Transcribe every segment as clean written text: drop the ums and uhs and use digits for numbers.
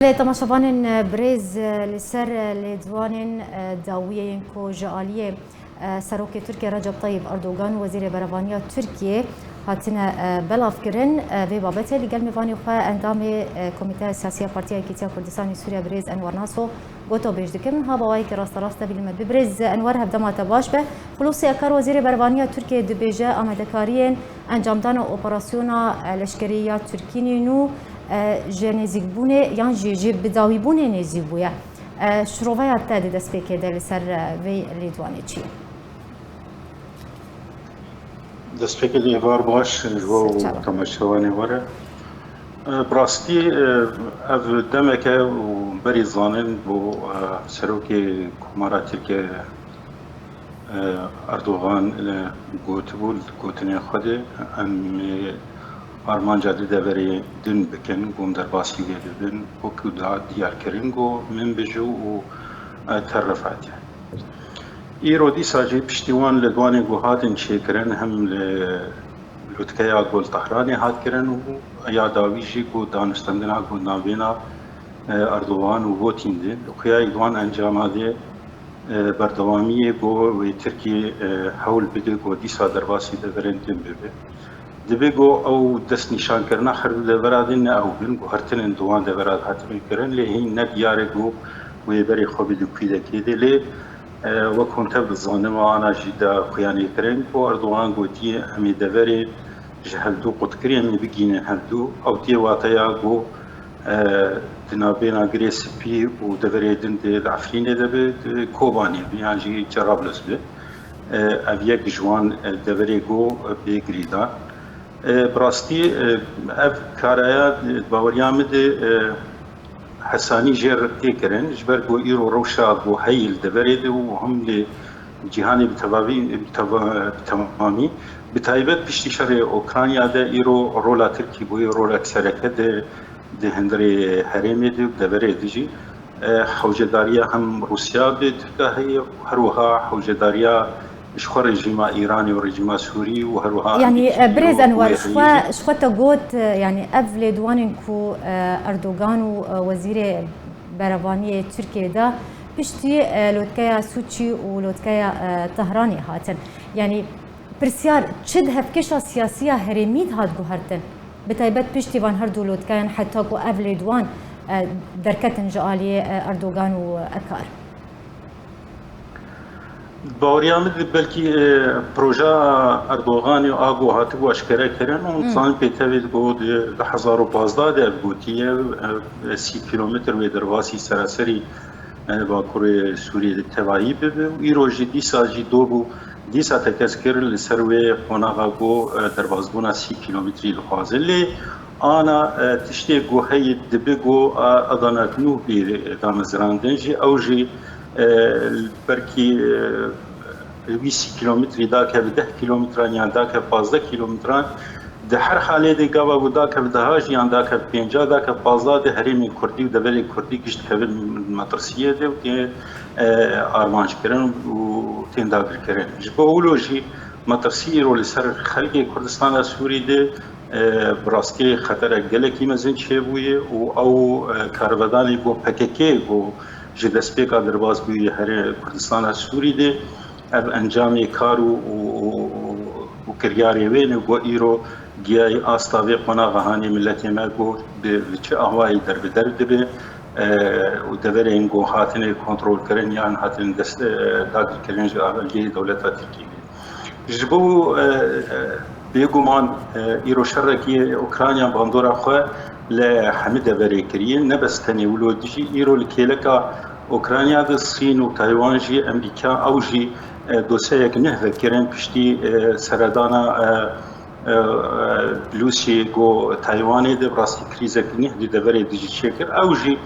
تماشاوان برز لسر لدوان داویه کو جالیه سروک ترکیه رجب طیب اردوغان وزیر برهانی ترکیه هاتن بلاف کرن و بابت لگل میوانی خو اندام کمیته سیاسی پارتی کیتیا کردستان سوریه برز انوار ناسو گوتو بجدکن ها باوی که راست بیلمد برز انوار هفدمات باش به خلوصی اکار وزیر برهانی ترکیه دبیجه آمدکاریین انجام دادن اپراسیونا لشکریه ترکیه نو جنزیک بونه یان جی بداوی بونه نزیک بویا شروعات تادی دست پیک دل سر وی لیدوانی چی دست پیک لیوار باش جو تماشاوانی وره براستی اف دمکه و بری زانن بو سروکی کمارا ترکیه اردوغان گوتنی خوده ام آرمانجا دبری دن بکن گم در باسی دبن و کدا دیار کرینگو من بجو و ترفعت ایرو دی ساجی پشتیوان لدوانی گوهاتن چه کرن هم لطکیا گل تهرانی هات کرن و یا داویجی گو دانستندنا گو ناوینا اردوغان و ووتین دی لقیای دوان انجام ده بردوامی گو و ترکی حول بده گو دی سا باسی دبرن دن ببه دبیگو او دست نشان کرنا خرد دورادین نه او بین گو هرتن دوان دوراد هاتمی کرن لهین ندیارگو و بری خوبی دکیده کیده لی و کنت بزانم آنا جدا خیانی کرن گو اردوان گو دی همی دوری جهلدو قطکری همی بگینه هلدو او دی واتیا گو دنابینا گریسپی و دوری دن دی عفرینه دبی کوبانی بیان جی جرابلس بی اویک جوان دوری گو بگریدا براستی اف کاریا باوریامد حسانی جر تکرن جبر گو ایرو روشا گو هیل دبرید و هم ل جهانی بتمامی بتایبت پشتی شر اوکراینیا ده ایرو رولا ترکی بوی رولا سرکه ده هندری حرمی ده دبرید جی حوجداریا هم روسیا به ترکیه هروها حوجداریا شخو رژیم ایرانی و رژیم سوری و هروها يعني برز انوار شخو تقوت يعني افل دوانن كو اردوغان وزير برهاني تركيا دا بشتي لوتكايا سوتشي ولوتكايا طهراني هاتن يعني برسيار تشد هفكشة سياسية هرميد هات جوهرتن بتايبت بشتي وان هردو لوتكاين حتى كو افل دوان دركتن جالي اردوغان واكار باوریام بلکی پروژه اردوغانی آگو هاتو اشکره کردن و سال پیتوید بود 2015 در بوتیه 30 کیلومتر و درواسی سراسری با کره سوریه تبایی ببه و ایروژی دیسا جی دو بو دیسا تکس کرد لسروی خوناغا گو دروازبونا 30 کیلومتری لخوازه لی آنا تشتی گوهی دبه گو ادانت نو بیر دامزراندن جی او جی برکی 20 کیلومتری دا که 10 کیلومتران یا دا که 15 کیلومتران ده هر حاله ده گاوا و دا که 10 یا دا که 50 دا که 15 ده هریم کردی و دبیر کردی گشت که مدرسیه ده و که آرمانج کردن و تین داگر کردن جبه اولوژی مدرسیه رو لسر خلق کردستان سوری ده براستی خطر گلکی مزین چه بویه و او کاربدانی گو پککی گو جدسپیک درباز بوی هر کردستان سوری ده اب انجام کارو و کریاری وین و ایرو گیای آستاوی قنا غهانی ملت ما گو به چه اهوایی در بدر دبه و دور این گو هاتن کنترل کردن یا هاتن دست داد کردن جای دولت ترکیه جبو بیگمان ایرو شرکی اوکراینیا باندورا خو لحمد بری کریه نبستنی ولودی ایرو لکیلکا اوکراینیا د صین و تایوان جی امریکا او جی دوسیک نه کرن پشتی سردانا روسیه گو تایوان د براستی کریزک نه د دوره د شکر او جی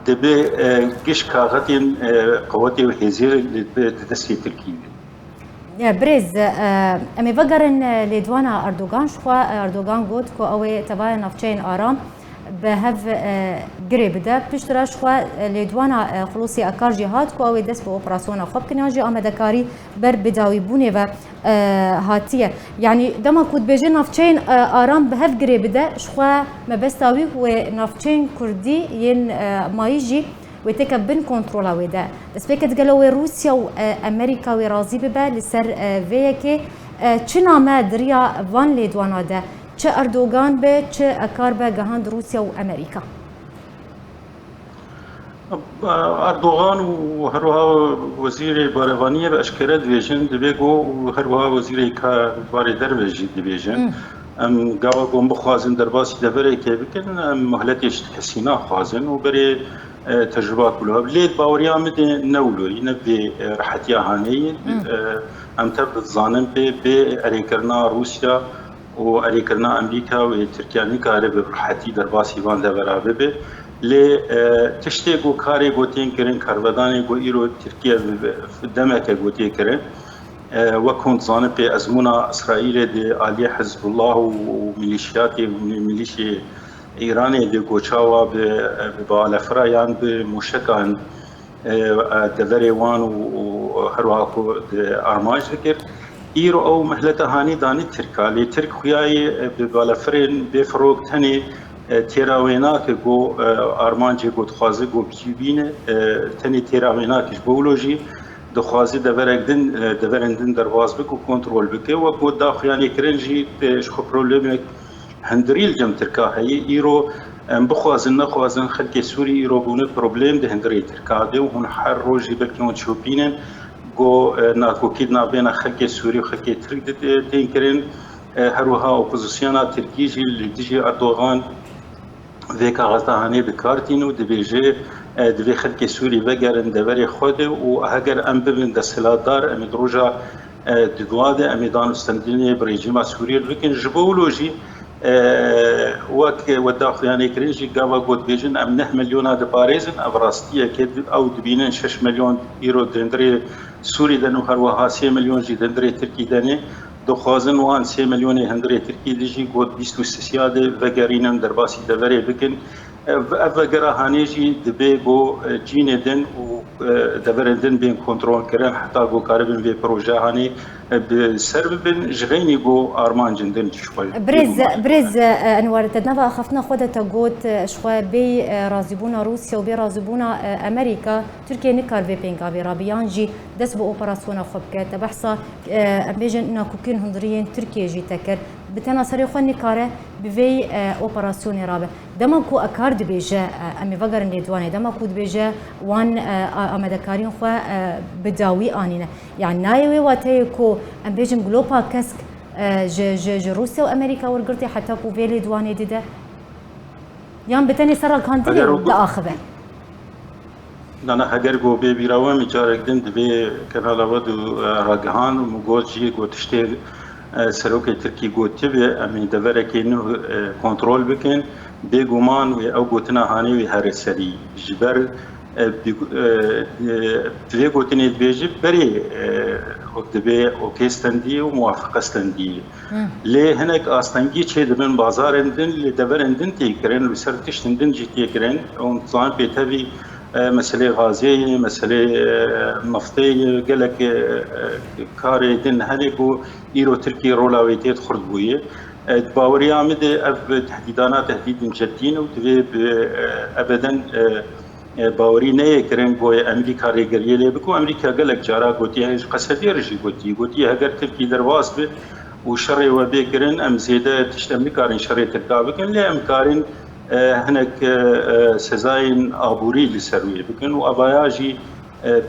د به گش کاغتین قوت و هزیر د دستی ترکیه برز امی وگرن لیدوانا اردوغان شخوا اردوغان گوت کو او تبای نفچین آرام بهف قريب ده بتشترش خوا لدوانا خلوصي أكار جهات كواوي دس بأوبراسيون خب كناجي آمدكاري بر بداوي بوني و هاتية يعني دما كود بيجي نفتشين آرام بهف قريب ده شخوا مبستاوي ونفتشين كردي ين ما يجي وتكبن كنترولا ودا بس بيكت قالوا روسيا وأمريكا ورازي ببا لسر فيكي چنا ما دريا وان لدوانا ده چه اردوغان به چه اکار به گهاند روسیا و امریکا اردوغان و هروها وزیر باروانیه به اشکره دویجن دبیگو و هروها وزیر کار درویجی دویجن ام گاوا گم بخوازن درباسی دبره که بکن ام مهلتش کسینا خوازن و بره تجربات بلوها لید باوریا مده نولوی نبی راحتی هانیه ام تبدت ظانم به اریکرنا روسیا و اریکرنا امریکا و ترکیه نکاره به راحتی درباسی وان دبره به لی تشتی گو کاری گوتین کرن کارودانی گو ایرو ترکیه دمک گوتی کرن و کند زانه پی ازمونا اسرائیل دی عالی حزب الله و میلیشی ایرانی دی گوچاوا به بالافرایان به مشکان دوری وان و هر واقع آرماج ذکر ایرو او مهلت هانی دانی ترکالی ترک خویای به بالافرین به فروغ تنی تیراوینا که گو آرمانجی گو دخوازه گو بیبینه تنی تیراوینا کش بولوژی دخوازه دورندن درواز بکو کنترول بکه و گو داخیانی کرنجی شخو پروبلم هندریل جم ترکا هی ایرو بخوازن نخوازن خلق سوری ایرو بونه پروبلم ده هندری ترکا ده و هون هر روزی بکنون چوبینن گو ناتکو کدنا بین خلق سوری و خلق ترک ده تین کرن هروها اپوزیسیونا ترکی جی لیدیجی اردوغان و کاغذهانی بکارتین و دبیجه دوی خلق سوری وگرن دوری خود و اگر ام ببین دستلاتدار ام دروجا دواده ام دانستندنی برژیم سوری لکن جبولوژی وک وداخلیانی کرنجی گاوا گود بیجن ام 9 میلیون دپاريزن افراستیه که او دبینن 6 میلیون ایرو دندری سوری دنو هر وها 3 میلیون جی دندری ترکی دنه دخوازن وان 3 میلیون هندری ترکی دیجی گود 23 وگرینن درباسی دوری بکن افغرا هانیجی دبی گو جین دن و دورندن بین کنترل کردن حتی گو کاربن به پروژه هانی سرب بن جغینی گو آرمان جندن شوي برز انوار تدنفا اخفنا خودتا قوت شوي بي رازبونا روسيا وبي رازبونا امريكا تركيا نكار في بينكا في رابيان جي دس بو اوبراسيون خبكات بحصا بيجن انا كوكين هندريين تركيا جي تكر بتنا صري خو نكاره بفي اوبراسيون رابع دمكو اكارد بيجا امي فقر ندواني دمكو بيجا وان امدكارين خو بداوي انينا يعني نايوي واتيكو ام بيجن جلوبال كاسك ج روسيا وامريكا ورقرتي حتى كو فيلي دواني ديدا يام بتاني سرا كانتي دا اخبه انا هاجر جو بي راوي مجارك دن دبي كنالا ودو راجهان ومغوجي غوتشتي سروك تركي غوتي امي دبرك انه كنترول بكن بيغومان و او غوتنا هاني و هرسري جبر بي غوتني بيجي بري دبي اوكستندي وموافقستندي لي هناك استنجي تشي دبن بازارندن لدبرندن تيكرن وسرتشتندن جيتي كرن اون طلع بيتبي مسألة غازية مسألة نفطية قالك كاري دن هنيكو إيرو تركي رولاويتيت خرد بويه باوري عمد أب تحديدانا تهديد جدين وتبي أبدا باوري نية كريم بوي أمريكا رجالية لي بكو أمريكا قالك جارا قوتي هاي قصدي رجي قوتي هاجر تركي درواز به وشري وبيكرن أم زيادة تشتمي كارين شري تركا بكن لي أم كارين هناك سزاين عبوري لسروي بكن وأباياجي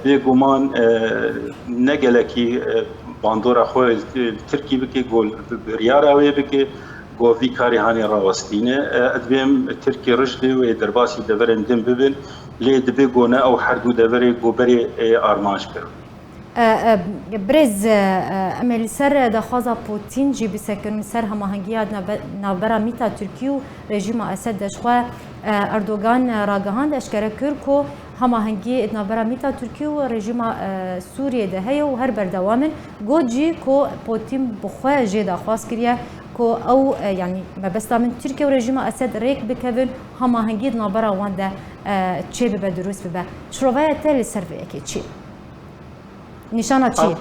بيغومان نقلكي باندورا خوي تركي بكي قول رياراوي بكي قو في كاري هاني راوستينه ادبيم تركي رجدي ودرباسي دبرن دم ببن لي دبيغونا او حردو دبري قوبري ارماج كر برز امل سر دخوازا بوتين جي بسكن سر هماهنگيات نابرا ميتا تركيو رژیم اسد دشخوا اردوغان راگهاند اشکره کرد که هماهنگی اتنابرا میتا ترکیه و رژیم سوریه ده هی و هر بردوامن گوجی کو پوتین بخواه جدا خواست کریه کو او يعني ما بس من تركيا ورجيم اسد ريك بكفن هما هنجيد نابرا واندا تشي بدروس ببا شروفايا تالي سيرفي اكيد تشي نشانه تشي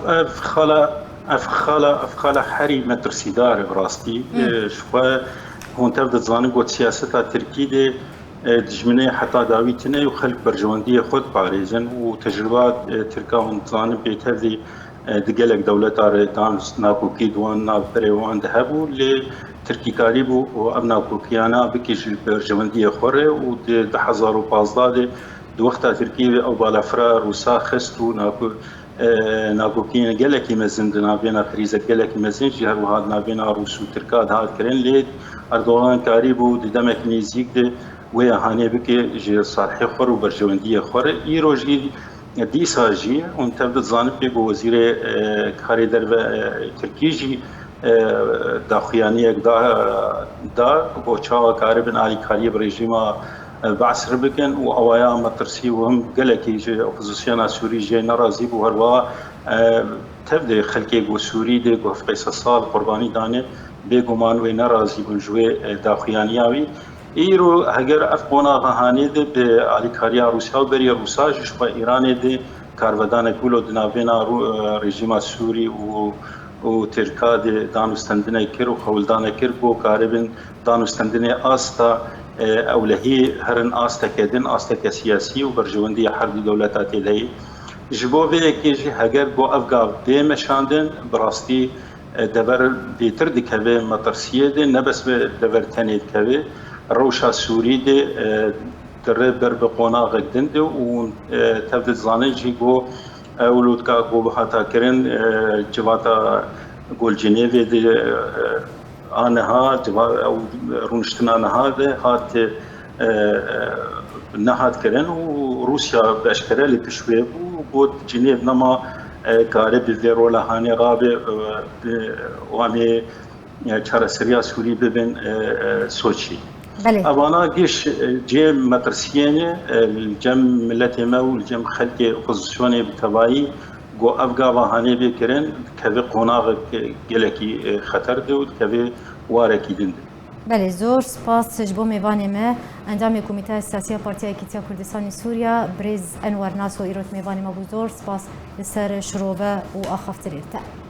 افخاله حري مترسيدار براستي شوى هون تبدا زاني قوت سياسه تركي دي دجمنه حتى داويتنا وخلق برجوانديه خود باريزن وتجربات تركا هون زاني بيتهدي دقلق دولة دان ناكوكي دوان نابريوان دهبو لتركي كاريبو وابنا كوكيانا بكيش البرجواندية خوري ود 2015 دوقتا تركي او بالافرا روسا خستو ناكوكينا قلقي مزن نابينا خريزة قلقي مزن جهر وهاد نابينا روسو تركاد هاد كرين ليد اردوغان كاريبو دمك نيزيك دي ويا هاني بكي جي صالحي خور وبرجواندية خوري ايروجي دي ساجي وانت بدت زانب بيجو وزير كاري درب تركيجي داخيانيك دا بوشاوا كاربن علي كاري بريجيما بعثر بكن واوايا مترسي وهم قالكي جي اوبوزيسيون سوري جي نرازي بوهروا تبدا خلكي جو سوري دي جو قيس صال قرباني دانه بيجو مانوي نرازي بنجوي داخيانياوي ایرو اگر افغانا هانی ده به آلیکاریا روسیا و بری روسا جشوا ایران ده کارودان کولو دنابینا رژیم سوری و ترکا ده دانستندنه کر و خولدانه کر بو کاربن دانستندنه آستا اولهی هرن آستا کدن آستا که سیاسی و برجواندی هر دولتاتی لهی جبو به کیجی اگر بو افغان ده مشاندن براستی دبر بیتر دکوه مطرسیه ده نبس به دبر تنید کوه روشا سوري دي تربر بقونا غدن دي و تبدأ زانجي جو ولود كا جو بحاتا كرن جواتا قول جنيفي دي آنها او رونشتنا نها دي هات نهات كرن و روسيا باشكرا لكشويب و بود جنيف نما كاري بفيرو لهاني غابي واني چارە سریا سووری ببن سۆچی ئەوانە گەش جێ مەترسیێنێ جەم ملەتێ مە و جەم خەلکێ ئۆپۆزیسیۆنێ بتەوایی گۆ ئەفگاوا هەنێ بێکردن کەوێ قۆناغێک گەلێکی خەتەر دەوت کەوێ وارێکی دن. بله زور سپاس جبو میوانی ما اندام کمیته سیاسی پارتی یەکێتیە کوردستانی سووریا برێز ئەنوەر ناس و ئیرۆت میوانی ما بوو زۆر سپاس لەسەر شرۆڤە و ئاخافترێتە.